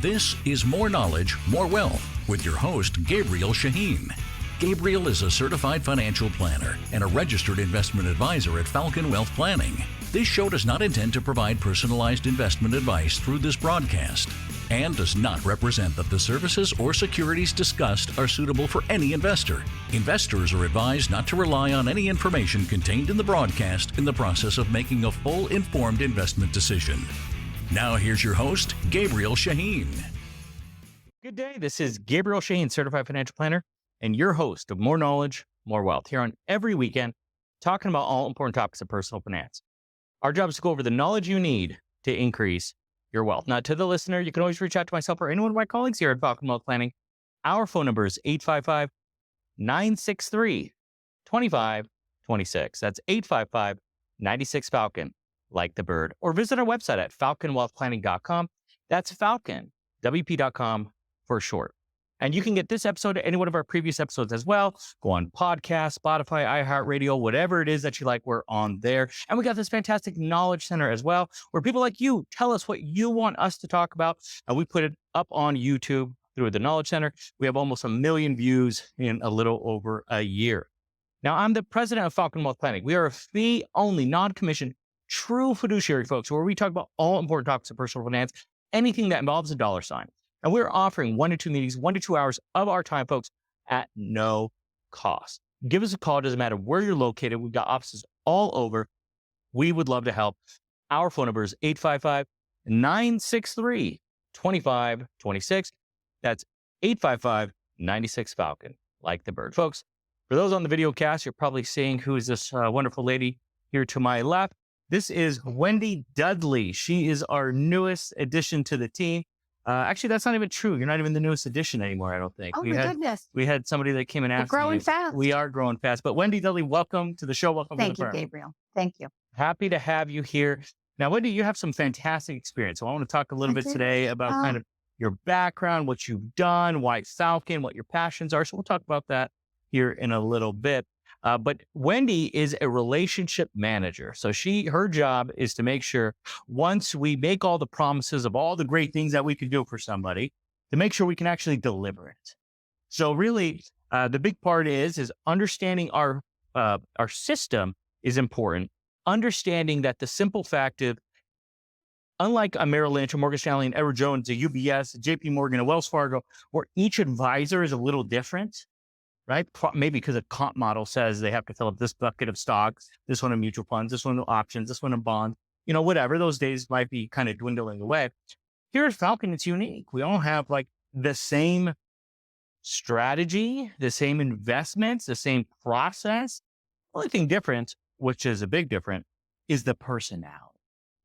This is More Knowledge, More Wealth with your host, Gabriel Shahin. Gabriel is a certified financial planner and a registered investment advisor at Falcon Wealth Planning. This show does not intend to provide personalized investment advice through this broadcast and does not represent that the services or securities discussed are suitable for any investor. Investors are advised not to rely on any information contained in the broadcast in the process of making a full informed investment decision. Now here's your host, Gabriel Shahin. Good day. This is Gabriel Shahin, certified financial planner, and your host of More Knowledge, More Wealth, here on every weekend, talking about all important topics of personal finance. Our job is to go over the knowledge you need to increase your wealth. Now, to the listener, you can always reach out to myself or any one of my colleagues here at Falcon Wealth Planning. Our phone number is 855-963-2526. That's 855-96-FALCON, like the bird. Or visit our website at falconwealthplanning.com. That's Falcon, WP.com for short. And you can get this episode or any one of our previous episodes as well. Go on podcast, Spotify, iHeartRadio, whatever it is that you like, we're on there. And we got this fantastic knowledge center as well, where people like you tell us what you want us to talk about. And we put it up on YouTube through the Knowledge Center. We have almost 1 million views in a little over a year. Now, I'm the president of Falcon Wealth Planning. We are a fee-only, non-commissioned, true fiduciary, folks, where we talk about all important topics of personal finance, anything that involves a dollar sign. And we're offering 1 to 2 meetings, 1 to 2 hours of our time, folks, at no cost. Give us a call. It doesn't matter where you're located. We've got offices all over. We would love to help. Our phone number is 855-963-2526. That's 855-96-FALCON, like the bird. Folks, for those on the video cast, you're probably seeing who is this wonderful lady here to my left. This is Wendy Dudley. She is our newest addition to the team. Actually, that's not even true. You're not even the newest edition anymore, I don't think. Oh, my goodness. We had somebody that came and asked. We're growing fast. We are growing fast. But Wendy Dudley, welcome to the show. Welcome to the firm. Thank you, Gabriel. Thank you. Happy to have you here. Now, Wendy, you have some fantastic experience. So I want to talk a little bit today about kind of your background, what you've done, why Falcon, what your passions are. So we'll talk about that here in a little bit. But Wendy is a relationship manager. So her job is to make sure once we make all the promises of all the great things that we can do for somebody, to make sure we can actually deliver it. So really, the big part is understanding our system is important. Understanding that the simple fact of, unlike a Merrill Lynch, a Morgan Stanley, and Edward Jones, a UBS, a JP Morgan, a Wells Fargo, where each advisor is a little different, right? Maybe because a comp model says they have to fill up this bucket of stocks, this one in mutual funds, this one in options, this one in bonds, whatever. Those days might be kind of dwindling away. Here at Falcon, it's unique. We all have like the same strategy, the same investments, the same process. The only thing different, which is a big difference, is the personality.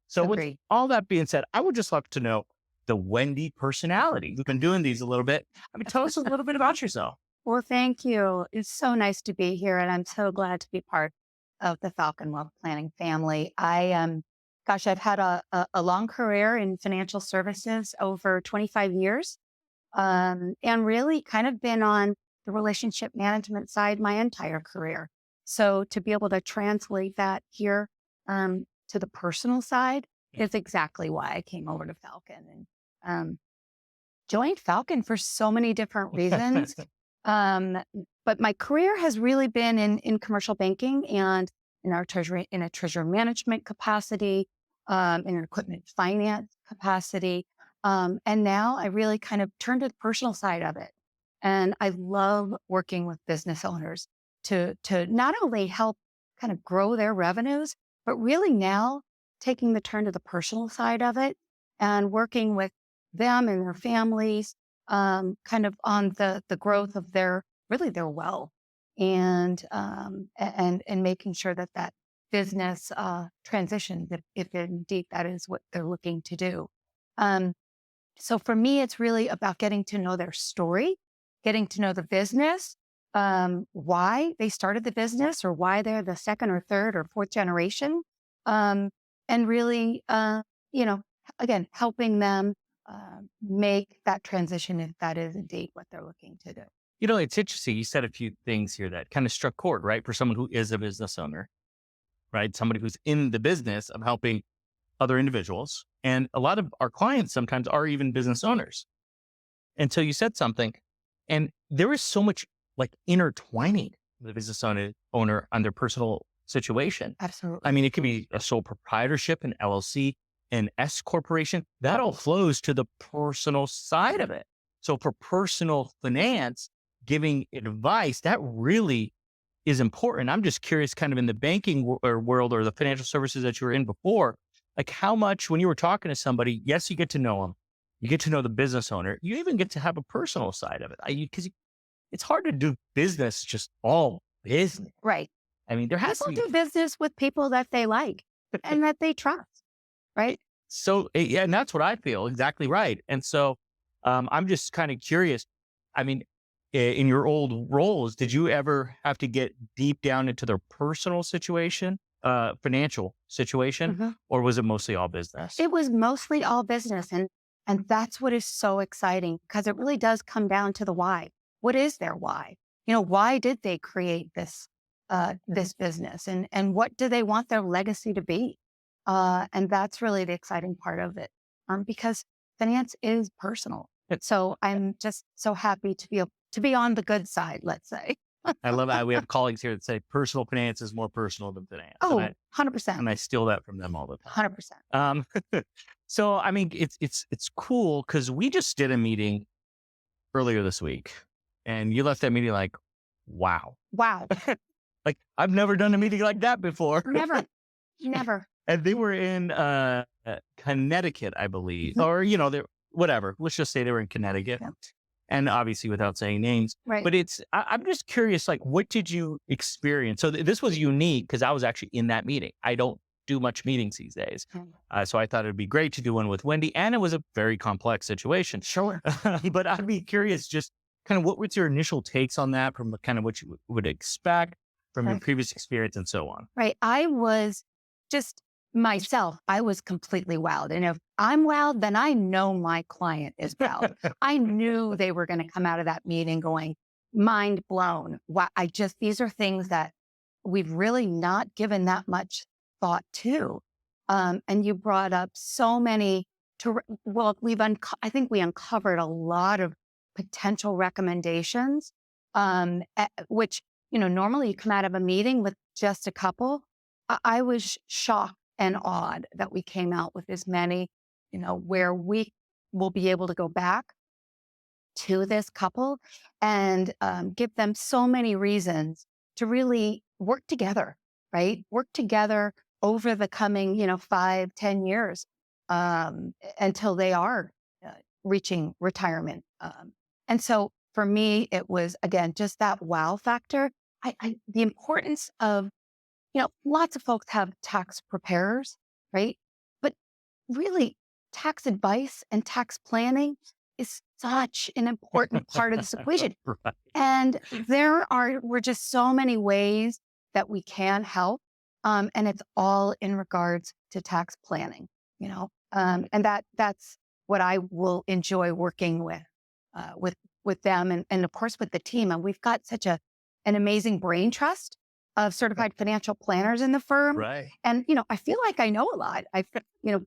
So with all that being said, I would just love to know the Wendy personality. We've been doing these a little bit. Tell us a little bit about yourself. Well, thank you. It's so nice to be here, and I'm so glad to be part of the Falcon Wealth Planning family. I've had a long career in financial services, over 25 years, and really kind of been on the relationship management side my entire career. So to be able to translate that here to the personal side is exactly why I came over to Falcon and joined Falcon for so many different reasons. But my career has really been in commercial banking and in a treasury management capacity, in an equipment finance capacity. And now I really kind of turned to the personal side of it. And I love working with business owners to not only help kind of grow their revenues, but really now taking the turn to the personal side of it and working with them and their families, kind of on the growth of their wealth and making sure that business transitions if indeed that is what they're looking to do. So for me, it's really about getting to know their story, getting to know the business, why they started the business or why they're the second or third or fourth generation, and really, again, helping them make that transition if that is indeed what they're looking to do. It's interesting. You said a few things here that kind of struck chord, right? For someone who is a business owner, right? Somebody who's in the business of helping other individuals, And a lot of our clients sometimes are even business owners. And so you said something, and there is so much like intertwining the business owner on their personal situation. Absolutely. I mean, it could be a sole proprietorship, an LLC, an S corporation. That all flows to the personal side of it. So for personal finance, giving advice, that really is important. I'm just curious, kind of in the banking world or the financial services that you were in before, like how much when you were talking to somebody, yes, you get to know them. You get to know the business owner. You even get to have a personal side of it. Because it's hard to do business just all business. Right. I mean, there has People to be. do business with people that they like and that they trust, right? So, yeah, and that's what I feel. Exactly right. And so I'm just kind of curious. I mean, in your old roles, did you ever have to get deep down into their personal situation, financial situation, or was it mostly all business? It was mostly all business. And that's what is so exciting because it really does come down to the why. What is their why? Why did they create this business and what do they want their legacy to be? And that's really the exciting part of it because finance is personal. So I'm just so happy to be on the good side, let's say. I love that. We have colleagues here that say personal finance is more personal than finance. Oh, 100%. And I steal that from them all the time. 100%. So, I mean, it's cool because we just did a meeting earlier this week and you left that meeting like, wow. Wow. Like I've never done a meeting like that before. Never. And they were in Connecticut, I believe, or, whatever. Let's just say they were in Connecticut. Yeah. And obviously without saying names, right. But I'm just curious, like, what did you experience? So this was unique because I was actually in that meeting. I don't do much meetings these days. So I thought it'd be great to do one with Wendy. And it was a very complex situation. Sure. But I'd be curious, just kind of what was your initial takes on that from kind of what you would expect from your previous experience and so on? Right. I was just myself. I was completely wowed. And if I'm wowed, then I know my client is wowed. I knew they were going to come out of that meeting going, mind blown. These are things that we've really not given that much thought to. And you brought up so many I think we uncovered a lot of potential recommendations, which, normally you come out of a meeting with just a couple. I was shocked and awed that we came out with as many, where we will be able to go back to this couple and give them so many reasons to really work together, right? Work together over the coming, 5-10 years until they are reaching retirement. And so for me, it was, again, just that wow factor. The importance of, lots of folks have tax preparers, right? But really, tax advice and tax planning is such an important part of this equation. Right. And we're just so many ways that we can help. And it's all in regards to tax planning, and that's what I will enjoy working with them and of course with the team. And we've got such an amazing brain trust of certified financial planners in the firm. Right. And, I feel like I know a lot. I've,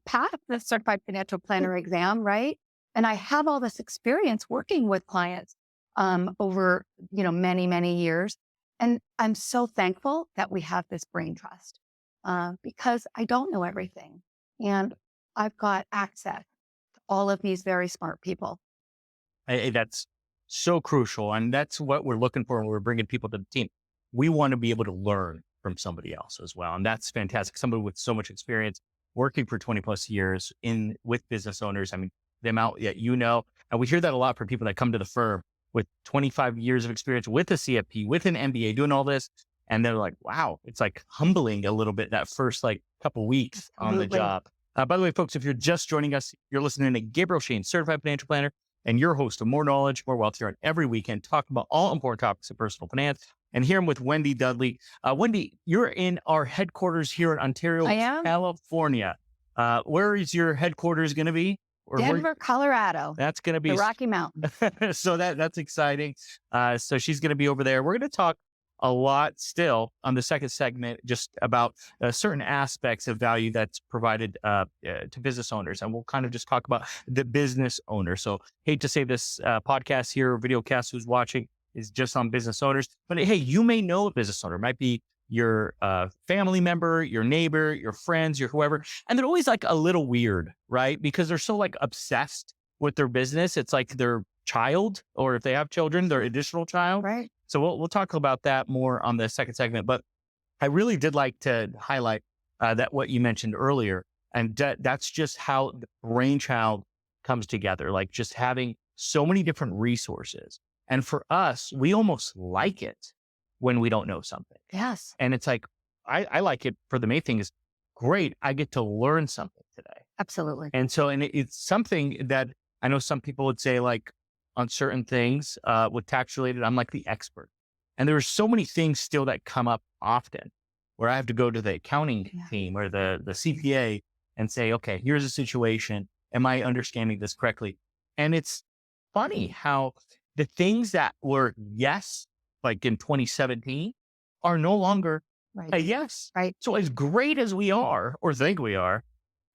passed the certified financial planner exam, right? And I have all this experience working with clients over, many, many years. And I'm so thankful that we have this brain trust because I don't know everything. And I've got access to all of these very smart people. That's so crucial. And that's what we're looking for when we're bringing people to the team. We want to be able to learn from somebody else as well. And that's fantastic. Somebody with so much experience working for 20 plus years with business owners. I mean, the amount that and we hear that a lot from people that come to the firm with 25 years of experience with a CFP, with an MBA, doing all this. And they're like, wow, it's like humbling a little bit that first couple weeks on the job. By the way, folks, if you're just joining us, you're listening to Gabriel Shahin, certified financial planner, and your host of More Knowledge, More Wealth here on every weekend, talking about all important topics of personal finance. And here I'm with Wendy Dudley. Wendy, you're in our headquarters here in Ontario, California. Where is your headquarters going to be? Denver, Colorado. That's going to be the Rocky Mountains. So that's exciting. So she's going to be over there. We're going to talk a lot still on the second segment, just about certain aspects of value that's provided to business owners. And we'll kind of just talk about the business owner. So hate to say this podcast here, or video cast who's watching is just on business owners, but hey, you may know a business owner. It might be your family member, your neighbor, your friends, your whoever. And they're always like a little weird, right? Because they're so like obsessed with their business. It's like their child, or if they have children, their additional child. Right. So we'll talk about that more on the second segment. But I really did like to highlight that what you mentioned earlier. And that's just how the brainchild comes together, like just having so many different resources. And for us, we almost like it when we don't know something. Yes. And it's like, I like it for the main thing is, great, I get to learn something today. Absolutely. And so, it's something that I know some people would say, like on certain things with tax related, I'm like the expert. And there are so many things still that come up often where I have to go to the accounting team or the CPA and say, okay, here's a situation. Am I understanding this correctly? And it's funny how the things that were yes, like in 2017, are no longer a yes. Right. So as great as we are, or think we are,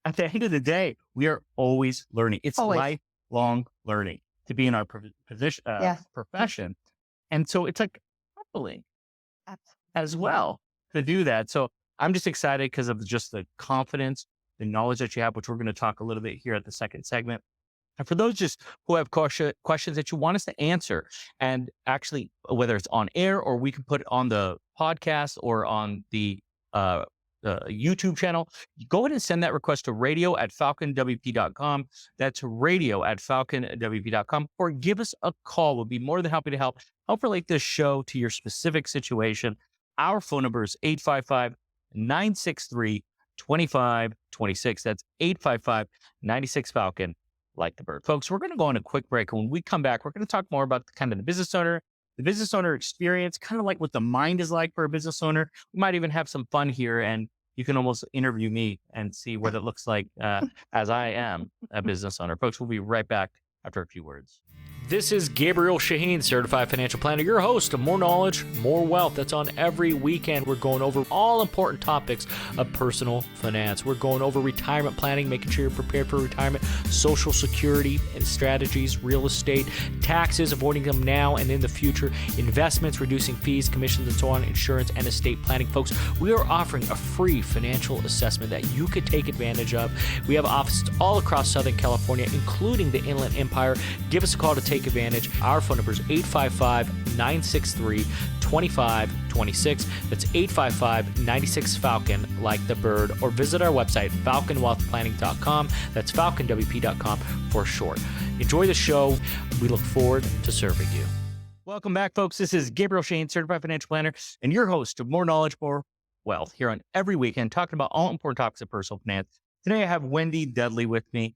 at the end of the day, we are always learning. It's lifelong learning to be in our profession. And so it's like humbling as well to do that. So I'm just excited because of just the confidence, the knowledge that you have, which we're going to talk a little bit here at the second segment. And for those just who have questions that you want us to answer, and actually, whether it's on air or we can put it on the podcast or on the YouTube channel, go ahead and send that request to radio@falconwp.com. That's radio@falconwp.com, or give us a call. We'll be more than happy to help relate this show to your specific situation. Our phone number is 855-963-2526. That's 855-96-FALCON. Like the bird. Folks, we're going to go on a quick break. And when we come back, we're going to talk more about the business owner experience, kind of like what the mind is like for a business owner. We might even have some fun here, and you can almost interview me and see what it looks like as I am a business owner. Folks, we'll be right back after a few words. This is Gabriel Shahin, Certified Financial Planner, your host of More Knowledge, More Wealth. That's on every weekend. We're going over all important topics of personal finance. We're going over retirement planning, making sure you're prepared for retirement, Social Security and strategies, real estate, taxes, avoiding them now and in the future, investments, reducing fees, commissions, and so on, insurance, and estate planning. Folks, we are offering a free financial assessment that you could take advantage of. We have offices all across Southern California, including the Inland Empire. Give us a call to take advantage. Our phone number is 855-963-2526. That's 855-96-FALCON, like the bird, or visit our website, falconwealthplanning.com. That's falconwp.com for short. Enjoy the show. We look forward to serving you. Welcome back, folks. This is Gabriel Shahin, Certified Financial Planner, and your host of More Knowledge, More Wealth, here on every weekend, talking about all important topics of personal finance. Today, I have Wendy Dudley with me.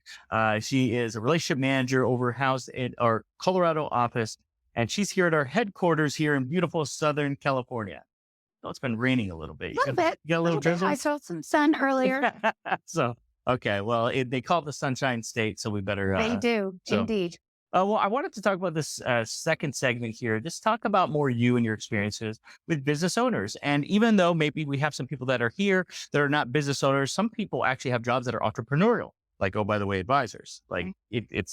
She is a relationship manager housed in our Colorado office, and she's here at our headquarters here in beautiful Southern California. Oh, it's been raining a little bit. You got a little drizzle? I saw some sun earlier. So, okay. Well, they call it the Sunshine State, so we better. They do, indeed. Well, I wanted to talk about this second segment here. Just talk about more you and your experiences with business owners. And even though maybe we have some people that are here that are not business owners, some people actually have jobs that are entrepreneurial, like, oh, by the way, advisors. Like it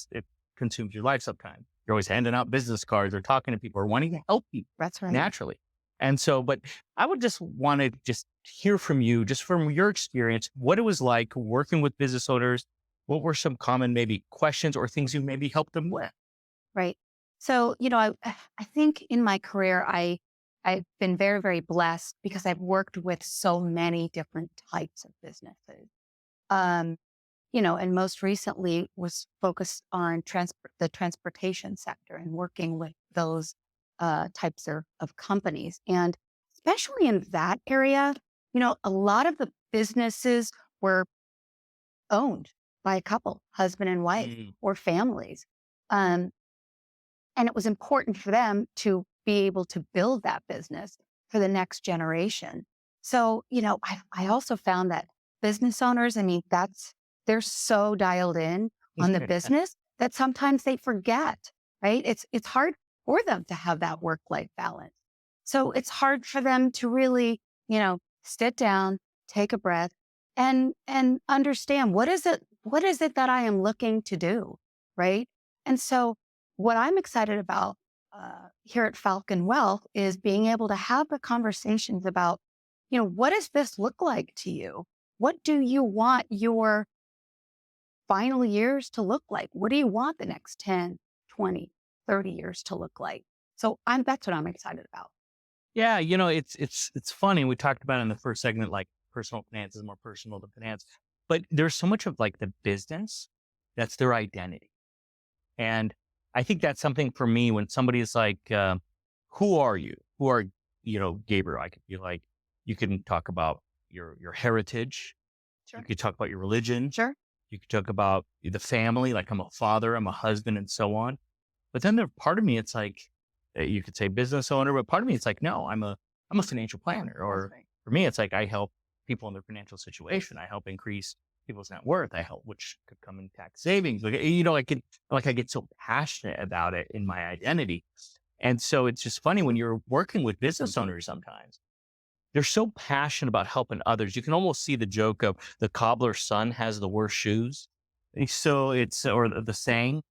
consumes your life sometimes. You're always handing out business cards or talking to people or wanting to help people. That's right. Naturally. And so, but I would just want to just hear from you, just from your experience, what it was like working with business owners. What were some common maybe questions or things you maybe helped them with? Right. So, I think in my career, I've been very, very blessed because I've worked with so many different types of businesses. And most recently was focused on the transportation sector and working with those types of companies. And especially in that area, a lot of the businesses were owned by a couple, husband and wife, or families. And it was important for them to be able to build that business for the next generation. So, I also found that business owners, they're so dialed in on the business that sometimes they forget, right? It's hard for them to have that work-life balance. So it's hard for them to really, sit down, take a breath and understand what is it that I am looking to do, right? And so what I'm excited about here at Falcon Wealth is being able to have the conversations about, what does this look like to you? What do you want your final years to look like? What do you want the next 10, 20, 30 years to look like? So that's what I'm excited about. Yeah, it's funny. We talked about in the first segment, like personal finance is more personal than finance, but there's so much of like the business that's their identity. And I think that's something for me when somebody is like, who are you? Who are, Gabriel? I could be like, you can talk about your heritage. Sure. You could talk about your religion. Sure. You could talk about the family, like I'm a father, I'm a husband, and so on. But then part of me, it's like, you could say business owner, but part of me, it's like, no, I'm a financial planner. Or Right. for me, it's like, I help people in their financial situation. I help increase people's net worth. I help, which could come in tax savings. Like, I get so passionate about it in my identity. And so it's just funny when you're working with business owners, sometimes they're so passionate about helping others. You can almost see the joke of the cobbler's son has the worst shoes. And so or the saying,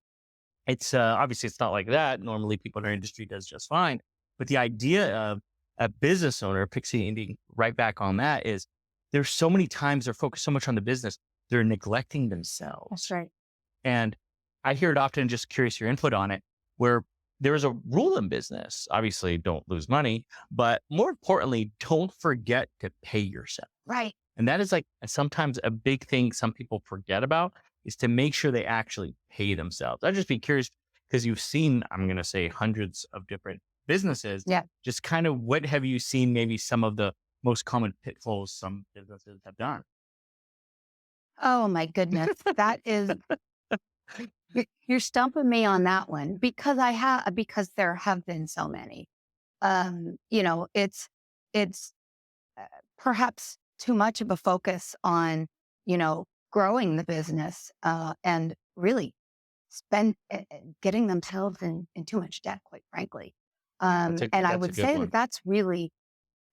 it's obviously it's not like that. Normally people in our industry does just fine. But the idea of a business owner, fixing right back on that, is there's so many times they're focused so much on the business, they're neglecting themselves. That's right. And I hear it often, just curious your input on it, where there is a rule in business. Obviously, don't lose money, but more importantly, don't forget to pay yourself. Right. And that is like sometimes a big thing some people forget about, is to make sure they actually pay themselves. I'd just be curious, because you've seen, I'm going to say, hundreds of different businesses. Yeah. Just kind of what have you seen, maybe some of the most common pitfalls some businesses have done? Oh my goodness. That is, you're stumping me on that one because there have been so many. It's perhaps too much of a focus on, growing the business, and really getting themselves in too much debt, quite frankly. And I That's a would good say one.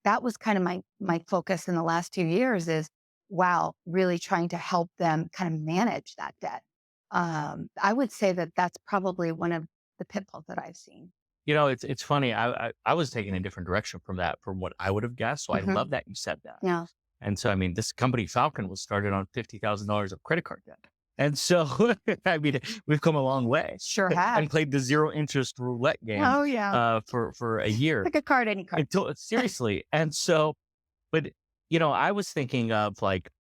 that was kind of my focus in the last 2 years is, wow, really trying to help them kind of manage that debt. I would say that that's probably one of the pitfalls that I've seen. It's funny. I was taking a different direction from what I would have guessed. So I Mhm. love that you said that. Yeah. And so, I mean, this company Falcon was started on $50,000 of credit card debt. And so, I mean, we've come a long way. Sure have. And played the zero interest roulette game Oh yeah. for a year. Pick a card, any card. Seriously. And so, but, I was thinking of like,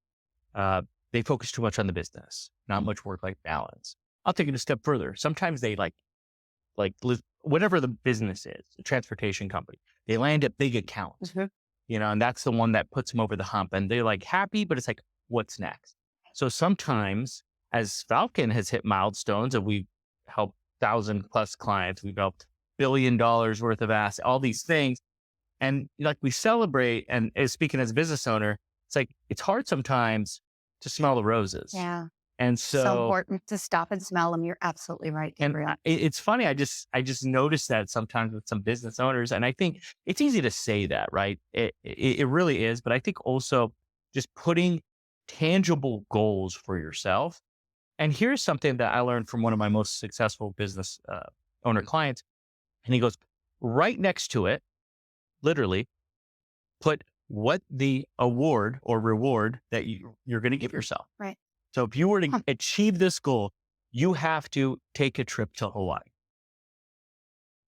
they focus too much on the business, not much work-life balance. I'll take it a step further. Sometimes they whatever the business is, a transportation company, they land at big accounts, Mhm. and that's the one that puts them over the hump, and they're like happy, but it's like, what's next? So sometimes, as Falcon has hit milestones and we've helped 1,000+ clients, we've helped $1 billion worth of assets, all these things. And like we celebrate, and speaking as a business owner, it's like, it's hard sometimes to smell the roses. Yeah. And So important to stop and smell them. You're absolutely right, and Gabriel. it's funny. I just noticed that sometimes with some business owners, and I think it's easy to say that, right? It really is. But I think also just putting tangible goals for yourself. And here's something that I learned from one of my most successful business owner clients. And he goes, right next to it, literally, put what the award or reward that you're going to give yourself. Right. So if you were to achieve this goal, you have to take a trip to Hawaii.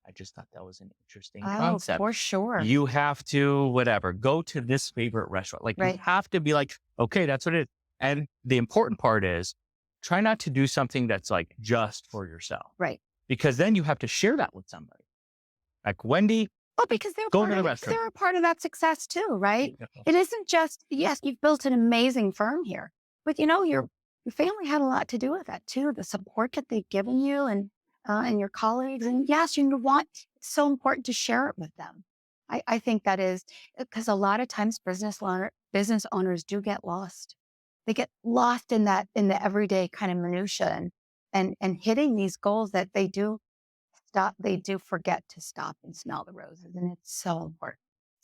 I just thought that was an interesting concept. For sure. You have to, go to this favorite restaurant. Like Right. you have to be like, okay, that's what it is. And the important part is try not to do something that's like just for yourself. Right. Because then you have to share that with somebody. Like Wendy, Well, because Go to the restaurant. they're a part of that success too, right? Yeah. It isn't just, yes, you've built an amazing firm here, but your family had a lot to do with that too. The support that they've given you and your colleagues, and yes, it's so important to share it with them. I think that is because a lot of times business owners do get lost. They get lost in the everyday kind of minutia and hitting these goals that they do They do forget to stop and smell the roses. And it's so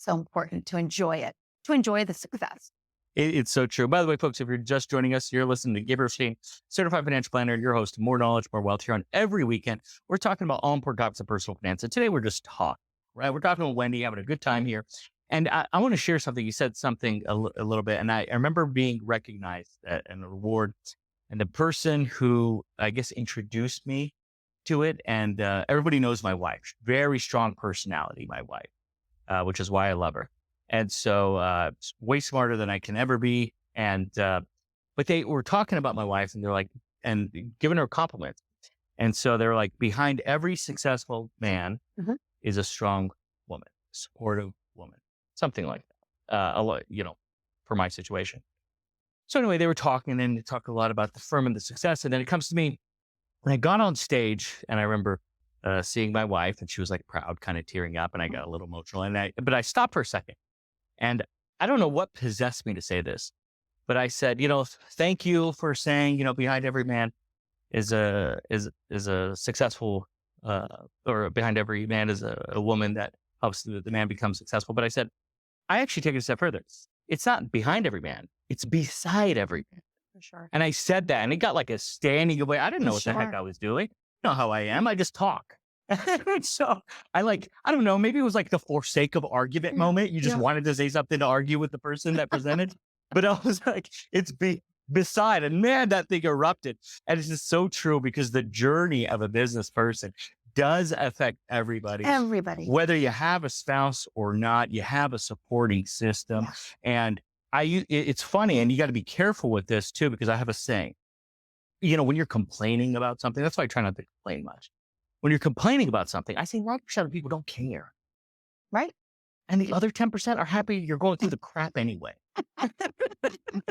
important to enjoy it, to enjoy the success. It's so true. By the way, folks, if you're just joining us, you're listening to Gabriel Shahin, certified financial planner, your host, More Knowledge, More Wealth. Here on every weekend, we're talking about all important topics of personal finance. And today we're just talking, right? We're talking with Wendy, having a good time here. And I want to share something. You said something a little bit, and I remember being recognized and a reward. And the person who, I guess, introduced me to it, and everybody knows my wife, very strong personality, my wife, which is why I love her. And so way smarter than I can ever be. And, but they were talking about my wife and they're like, and giving her compliments. And so they're like, behind every successful man is a strong woman, supportive woman, something like that, a lot, for my situation. So anyway, they were talking and they talked a lot about the firm and the success. And then it comes to me, and I got on stage and I remember seeing my wife and she was like proud, kind of tearing up, and I got a little emotional. But I stopped for a second. And I don't know what possessed me to say this, but I said, thank you for saying, behind every man is a successful, or behind every man is a woman that helps the man become successful. But I said, I actually take it a step further. It's not behind every man. It's beside every man. For sure. And I said that and it got like a standing away. I didn't know what the heck I was doing. You know how I am. I just talk. So I don't know, maybe it was like the for sake of argument moment. You just wanted to say something to argue with the person that presented. But I was like, it's beside. And man, that thing erupted. And it's just so true, because the journey of a business person does affect everybody. Everybody. Whether you have a spouse or not, you have a supporting system. And it's funny, and you got to be careful with this too, because I have a saying, when you're complaining about something, that's why I try not to complain much. When you're complaining about something, I say 90% of people don't care. Right. And the other 10% are happy you're going through the crap anyway.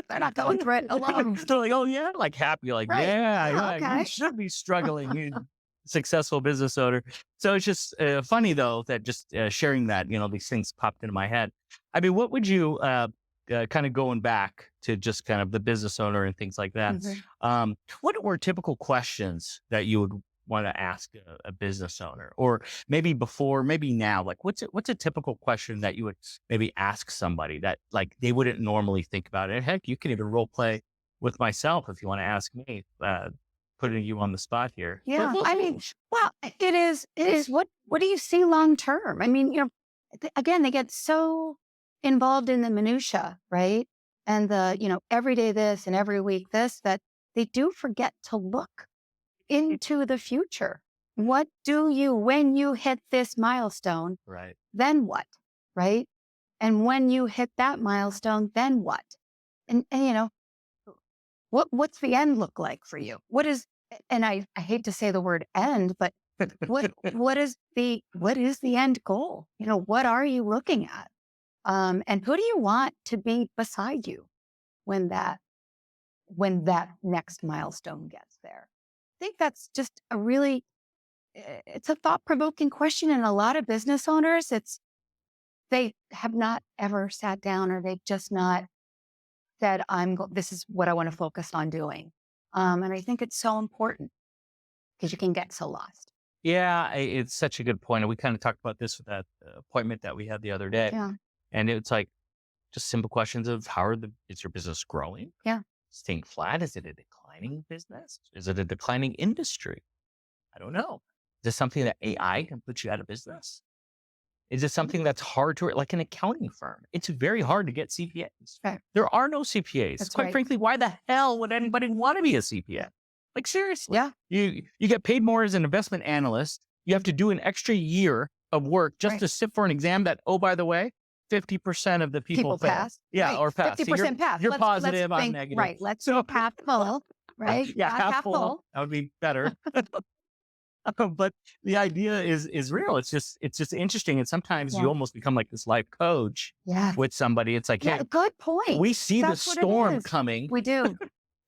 They're not going through it alone. They're like, oh yeah, like happy, like, right. Okay. You should be struggling, you successful business owner. So it's just funny though, that just sharing that, these things popped into my head. I mean, what would you, kind of going back to just kind of the business owner and things like that. What were typical questions that you would want to ask a business owner, or maybe before, maybe now? Like, what's a typical question that you would maybe ask somebody that like they wouldn't normally think about it? Heck, you can even role play with myself if you want to ask me, putting you on the spot here. Yeah. I mean, well, it is, what do you see long-term? I mean, again, they get so involved in the minutia, right? And the, every day this and every week this, that they do forget to look into the future. What do you, when you hit this milestone, right? Then what, right? And when you hit that milestone, then what? And what's the end look like for you? What is, and I hate to say the word end, but what is the end goal? What are you looking at? And who do you want to be beside you when that next milestone gets there? I think that's just it's a thought-provoking question. And a lot of business owners, they have not ever sat down, or they've just not said, this is what I want to focus on doing. And I think it's so important, because you can get so lost. Yeah, it's such a good point. And we kind of talked about this with that appointment that we had the other day. Yeah. And it's like just simple questions of is your business growing? Yeah. Staying flat? Is it a declining business? Is it a declining industry? I don't know. Is this something that AI can put you out of business? Is it something that's hard to, like an accounting firm? It's very hard to get CPAs. Right. There are no CPAs. That's Quite right. frankly, why the hell would anybody want to be a CPA? Like, seriously. Yeah. You get paid more as an investment analyst. You have to do an extra year of work just to sit for an exam that, oh, by the way, 50% of the people fail. pass. Yeah, right. or pass. 50% pass. You're positive, I'm negative. Right. Let's go half full, right? Yeah, half full. That would be better. But the idea is real. It's just interesting. And sometimes you almost become like this life coach with somebody. It's like, hey, good point. we see the storm coming. We do.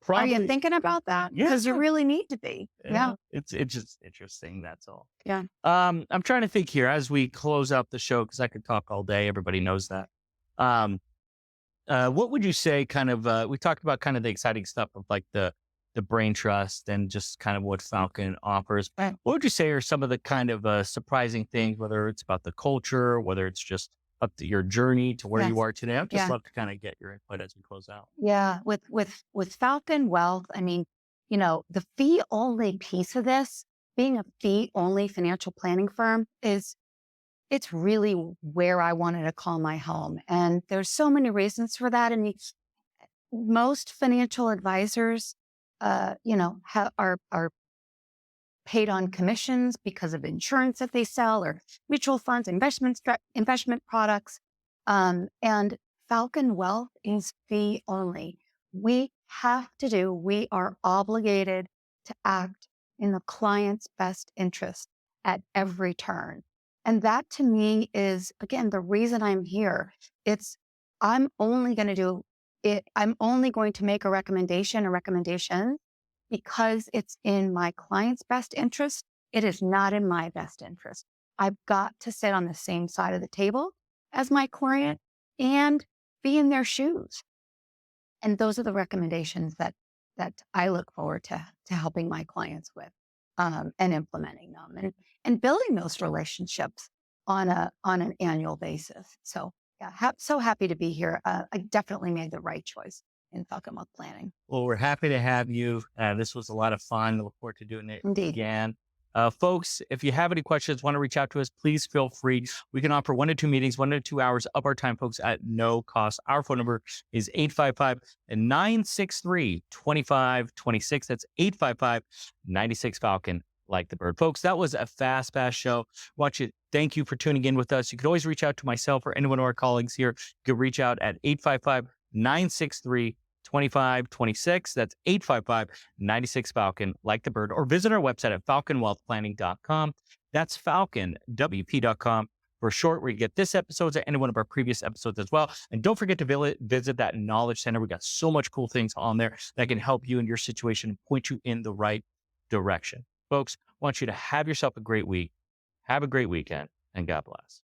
Are you thinking about that? Because you really need to be. Yeah. It's just interesting. That's all. Yeah. I'm trying to think here as we close out the show, because I could talk all day. Everybody knows that. What would you say kind of, we talked about kind of the exciting stuff of like the the brain trust and just kind of what Falcon offers. Right. What would you say are some of the kind of surprising things, whether it's about the culture, whether it's just up to your journey to where you Yes. are today? I'd just Yeah. love to kind of get your input as we close out. Yeah. With Falcon Wealth, I mean, the fee only piece of this, being a fee only financial planning firm it's really where I wanted to call my home. And there's so many reasons for that. I mean, most financial advisors, are paid on commissions because of insurance that they sell or mutual funds, investment products. And Falcon Wealth is fee only. We are obligated to act in the client's best interest at every turn. And that to me is, again, the reason I'm here. It's, I'm only going to do it. I'm only going to make a recommendation because it's in my client's best interest. It is not in my best interest. I've got to sit on the same side of the table as my client and be in their shoes. And those are the recommendations that I look forward to helping my clients with, and implementing them and building those relationships on an annual basis. So yeah, so happy to be here. I definitely made the right choice in Falcon Wealth Planning. Well, we're happy to have you. This was a lot of fun. Look forward to doing it Indeed. again. Folks, if you have any questions, want to reach out to us, please feel free. We can offer 1 to 2 meetings, 1 to 2 hours of our time, folks, at no cost. Our phone number is 855-963-2526. That's 855-96-FALCON, like the bird. Folks, that was a fast show. Thank you for tuning in with us. You can always reach out to myself or any one of our colleagues here. You can reach out at 855-963-2526. That's 855-96-FALCON, like the bird, or visit our website at falconwealthplanning.com. That's falconwp.com for short, where you get this episode or any one of our previous episodes as well. And don't forget to visit that Knowledge Center. We got so much cool things on there that can help you in your situation and point you in the right direction. Folks, I want you to have yourself a great week. Have a great weekend, and God bless.